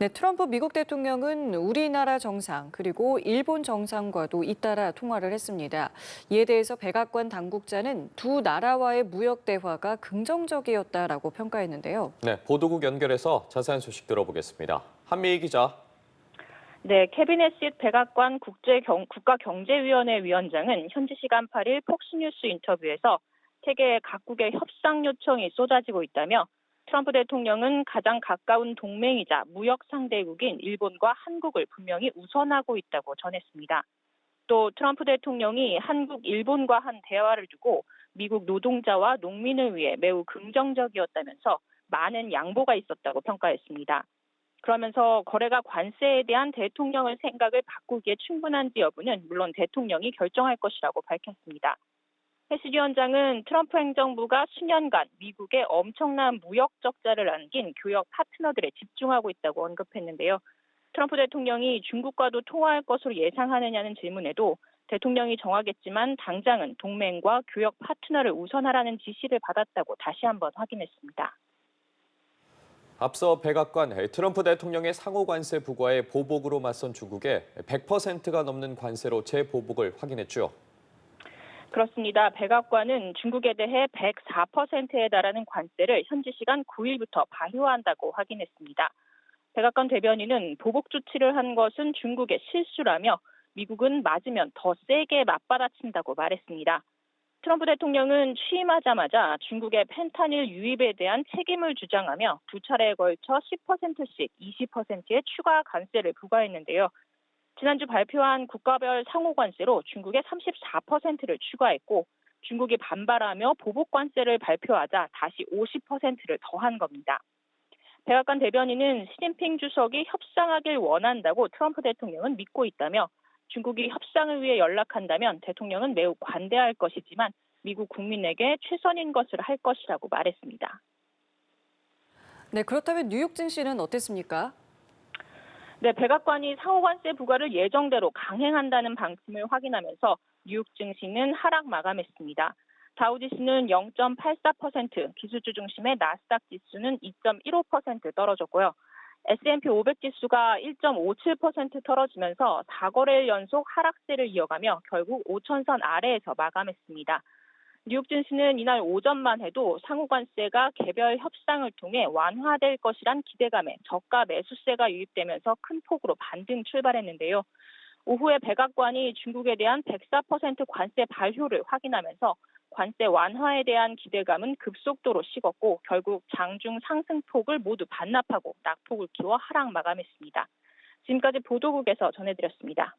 네, 트럼프 미국 대통령은 우리나라 정상 그리고 일본 정상과도 잇따라 통화를 했습니다. 이에 대해서 백악관 당국자는 두 나라와의 무역 대화가 긍정적이었다라고 평가했는데요. 네, 보도국 연결해서 자세한 소식 들어보겠습니다. 한미희 기자. 네, 캐비넷 백악관 국가경제위원회 위원장은 현지 시간 8일 폭스뉴스 인터뷰에서 세계 각국의 협상 요청이 쏟아지고 있다며 트럼프 대통령은 가장 가까운 동맹이자 무역 상대국인 일본과 한국을 분명히 우선하고 있다고 전했습니다. 또 트럼프 대통령이 한국, 일본과 한 대화를 두고 미국 노동자와 농민을 위해 매우 긍정적이었다면서 많은 양보가 있었다고 평가했습니다. 그러면서 거래가 관세에 대한 대통령의 생각을 바꾸기에 충분한지 여부는 물론 대통령이 결정할 것이라고 밝혔습니다. 해시 위원장은 트럼프 행정부가 수년간 미국에 엄청난 무역 적자를 안긴 교역 파트너들에 집중하고 있다고 언급했는데요. 트럼프 대통령이 중국과도 통화할 것으로 예상하느냐는 질문에도 대통령이 정하겠지만 당장은 동맹과 교역 파트너를 우선하라는 지시를 받았다고 다시 한번 확인했습니다. 앞서 백악관 트럼프 대통령의 상호 관세 부과에 보복으로 맞선 중국에 100%가 넘는 관세로 재보복을 확인했죠. 그렇습니다. 백악관은 중국에 대해 104%에 달하는 관세를 현지 시간 9일부터 발효한다고 확인했습니다. 백악관 대변인은 보복 조치를 한 것은 중국의 실수라며 미국은 맞으면 더 세게 맞받아친다고 말했습니다. 트럼프 대통령은 취임하자마자 중국의 펜타닐 유입에 대한 책임을 주장하며 두 차례에 걸쳐 10%씩 20%의 추가 관세를 부과했는데요. 지난주 발표한 국가별 상호 관세로 중국에 34%를 추가했고 중국이 반발하며 보복 관세를 발표하자 다시 50%를 더한 겁니다. 백악관 대변인은 시진핑 주석이 협상하길 원한다고 트럼프 대통령은 믿고 있다며 중국이 협상을 위해 연락한다면 대통령은 매우 관대할 것이지만 미국 국민에게 최선인 것을 할 것이라고 말했습니다. 네, 그렇다면 뉴욕 증시는 어땠습니까? 네, 백악관이 상호관세 부과를 예정대로 강행한다는 방침을 확인하면서 뉴욕 증시는 하락 마감했습니다. 다우지수는 0.84%, 기술주 중심의 나스닥 지수는 2.15% 떨어졌고요. S&P 500 지수가 1.57% 떨어지면서 4거래일 연속 하락세를 이어가며 결국 5천선 아래에서 마감했습니다. 뉴욕 증시는 이날 오전만 해도 상호관세가 개별 협상을 통해 완화될 것이란 기대감에 저가 매수세가 유입되면서 큰 폭으로 반등 출발했는데요. 오후에 백악관이 중국에 대한 104% 관세 발효를 확인하면서 관세 완화에 대한 기대감은 급속도로 식었고 결국 장중 상승폭을 모두 반납하고 낙폭을 키워 하락 마감했습니다. 지금까지 보도국에서 전해드렸습니다.